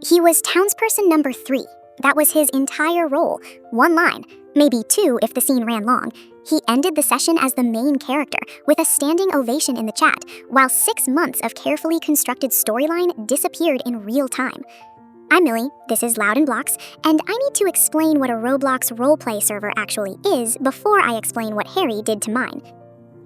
He was Townsperson number 3. That was his entire role. One line, maybe 2 if the scene ran long. He ended the session as the main character, with a standing ovation in the chat, while 6 months of carefully constructed storyline disappeared in real time. I'm Millie, this is LoudAndBlox, and I need to explain what a Roblox roleplay server actually is before I explain what Harry did to mine.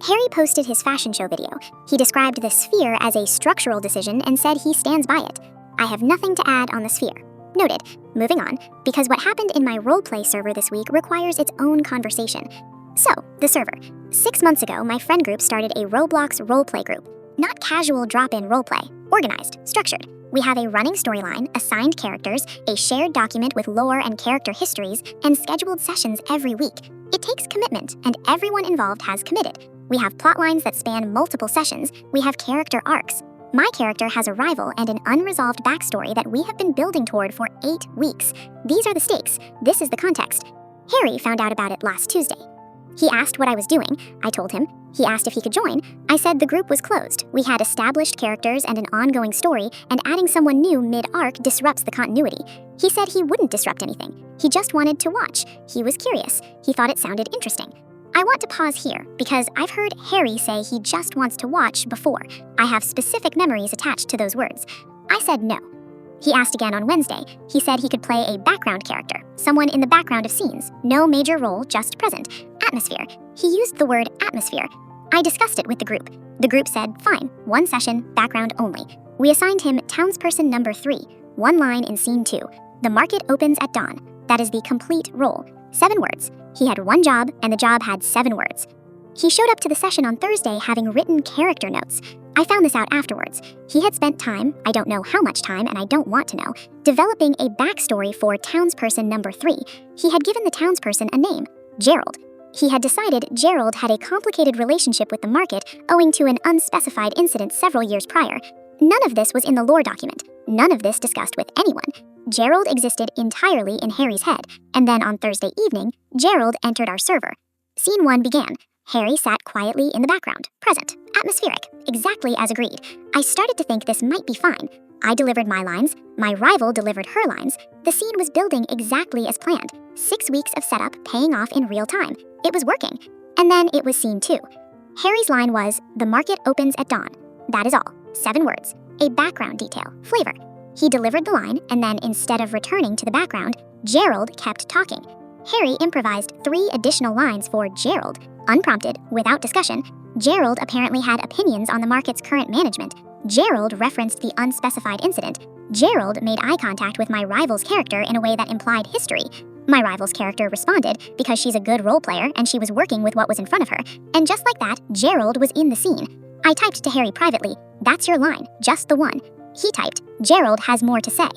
Harry posted his fashion show video. He described the sphere as a structural decision and said he stands by it. I have nothing to add on the sphere. Noted. Moving on, because what happened in my roleplay server this week requires its own conversation. So, the server. 6 months ago, my friend group started a Roblox roleplay group. Not casual drop-in roleplay. Organized, structured. We have a running storyline, assigned characters, a shared document with lore and character histories, and scheduled sessions every week. It takes commitment, and everyone involved has committed. We have plotlines that span multiple sessions. We have character arcs. My character has a rival and an unresolved backstory that we have been building toward for 8 weeks. These are the stakes. This is the context. Harry found out about it last Tuesday. He asked what I was doing. I told him. He asked if he could join. I said the group was closed. We had established characters and an ongoing story, and adding someone new mid-arc disrupts the continuity. He said he wouldn't disrupt anything. He just wanted to watch. He was curious. He thought it sounded interesting. I want to pause here because I've heard Harry say he just wants to watch before. I have specific memories attached to those words. I said no. He asked again on Wednesday. He said he could play a background character, someone in the background of scenes, no major role, just present. Atmosphere. He used the word atmosphere. I discussed it with the group. The group said, fine, 1 session, background only. We assigned him Townsperson number 3, 1 line in scene 2. The market opens at dawn. That is the complete role. 7 words. He had 1 job, and the job had 7 words. He showed up to the session on Thursday having written character notes. I found this out afterwards. He had spent time, I don't know how much time and I don't want to know, developing a backstory for Townsperson number 3. He had given the townsperson a name, Gerald. He had decided Gerald had a complicated relationship with the market owing to an unspecified incident several years prior. None of this was in the lore document. None of this discussed with anyone. Gerald existed entirely in Harry's head, and then on Thursday evening, Gerald entered our server. Scene 1 began. Harry sat quietly in the background, present, atmospheric, exactly as agreed. I started to think this might be fine. I delivered my lines, my rival delivered her lines. The scene was building exactly as planned. 6 weeks of setup paying off in real time. It was working. And then it was scene 2. Harry's line was, the market opens at dawn. That is all. 7 words. A background detail, flavor. He delivered the line, and then instead of returning to the background, Gerald kept talking. Harry improvised 3 additional lines for Gerald. Unprompted, without discussion, Gerald apparently had opinions on the market's current management. Gerald referenced the unspecified incident. Gerald made eye contact with my rival's character in a way that implied history. My rival's character responded because she's a good role player and she was working with what was in front of her. And just like that, Gerald was in the scene. I typed to Harry privately, that's your line, just the one. He typed, Gerald has more to say.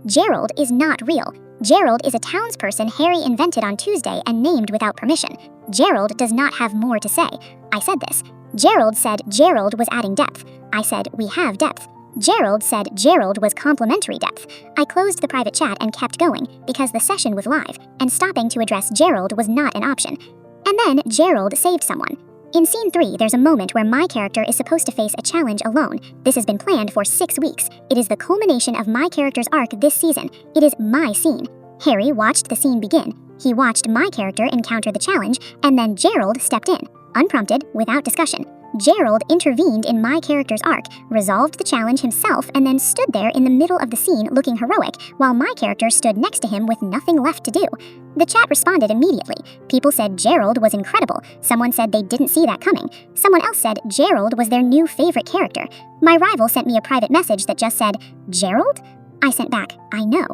Gerald is not real. Gerald is a townsperson Harry invented on Tuesday and named without permission. Gerald does not have more to say. I said this. Gerald said Gerald was adding depth. I said we have depth. Gerald said Gerald was complimentary depth. I closed the private chat and kept going because the session was live, and stopping to address Gerald was not an option. And then Gerald saved someone. In scene 3, there's a moment where my character is supposed to face a challenge alone. This has been planned for 6 weeks. It is the culmination of my character's arc this season. It is my scene. Harry watched the scene begin. He watched my character encounter the challenge, and then Gerald stepped in, unprompted, without discussion. Gerald intervened in my character's arc, resolved the challenge himself, and then stood there in the middle of the scene looking heroic, while my character stood next to him with nothing left to do. The chat responded immediately. People said Gerald was incredible. Someone said they didn't see that coming. Someone else said Gerald was their new favorite character. My rival sent me a private message that just said, Gerald? I sent back, I know.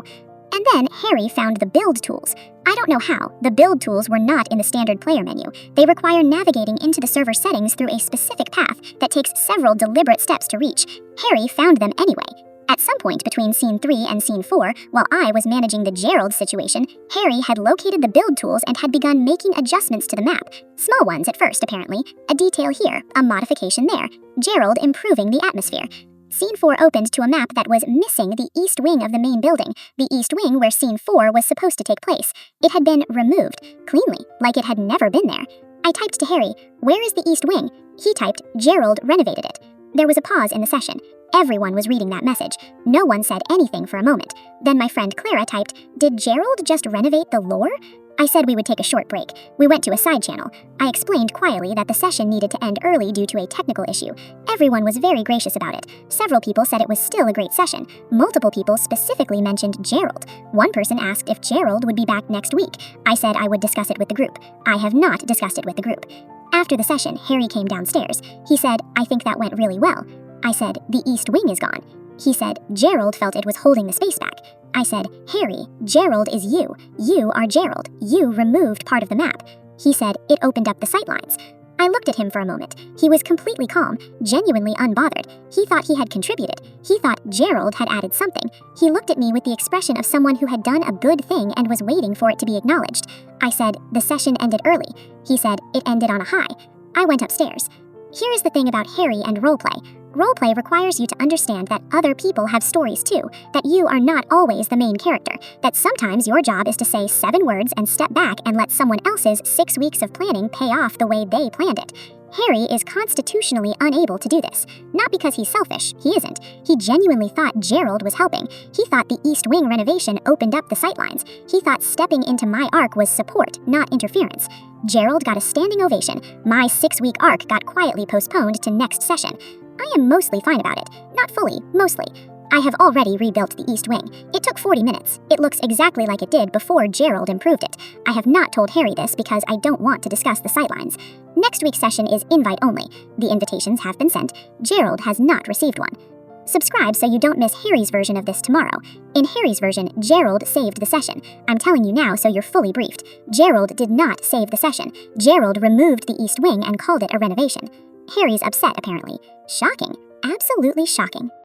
And then Harry found the build tools. I don't know how. The build tools were not in the standard player menu. They require navigating into the server settings through a specific path that takes several deliberate steps to reach. Harry found them anyway. At some point between scene 3 and scene 4, while I was managing the Gerald situation, Harry had located the build tools and had begun making adjustments to the map. Small ones at first, apparently. A detail here, a modification there. Gerald improving the atmosphere. Scene 4 opened to a map that was missing the east wing of the main building, the east wing where scene 4 was supposed to take place. It had been removed, cleanly, like it had never been there. I typed to Harry, where is the east wing? He typed, Gerald renovated it. There was a pause in the session. Everyone was reading that message. No one said anything for a moment. Then my friend Clara typed, "Did Gerald just renovate the lore?" I said we would take a short break. We went to a side channel. I explained quietly that the session needed to end early due to a technical issue. Everyone was very gracious about it. Several people said it was still a great session. Multiple people specifically mentioned Gerald. One person asked if Gerald would be back next week. I said I would discuss it with the group. I have not discussed it with the group. After the session, Harry came downstairs. He said, "I think that went really well." I said, "The East Wing is gone." He said, "Gerald felt it was holding the space back." I said, "Harry, Gerald is you. You are Gerald. You removed part of the map." He said, "It opened up the sightlines." I looked at him for a moment. He was completely calm, genuinely unbothered. He thought he had contributed. He thought Gerald had added something. He looked at me with the expression of someone who had done a good thing and was waiting for it to be acknowledged. I said, "The session ended early." He said, "It ended on a high." I went upstairs. Here is the thing about Harry and roleplay. Roleplay requires you to understand that other people have stories too, that you are not always the main character, that sometimes your job is to say 7 words and step back and let someone else's 6 weeks of planning pay off the way they planned it. Harry is constitutionally unable to do this. Not because he's selfish, he isn't. He genuinely thought Gerald was helping. He thought the East Wing renovation opened up the sightlines. He thought stepping into my arc was support, not interference. Gerald got a standing ovation. My 6-week arc got quietly postponed to next session. I am mostly fine about it. Not fully, mostly. I have already rebuilt the East Wing. It took 40 minutes. It looks exactly like it did before Gerald improved it. I have not told Harry this because I don't want to discuss the sightlines. Next week's session is invite only. The invitations have been sent. Gerald has not received one. Subscribe so you don't miss Harry's version of this tomorrow. In Harry's version, Gerald saved the session. I'm telling you now so you're fully briefed. Gerald did not save the session. Gerald removed the East Wing and called it a renovation. Harry's upset, apparently. Shocking. Absolutely shocking.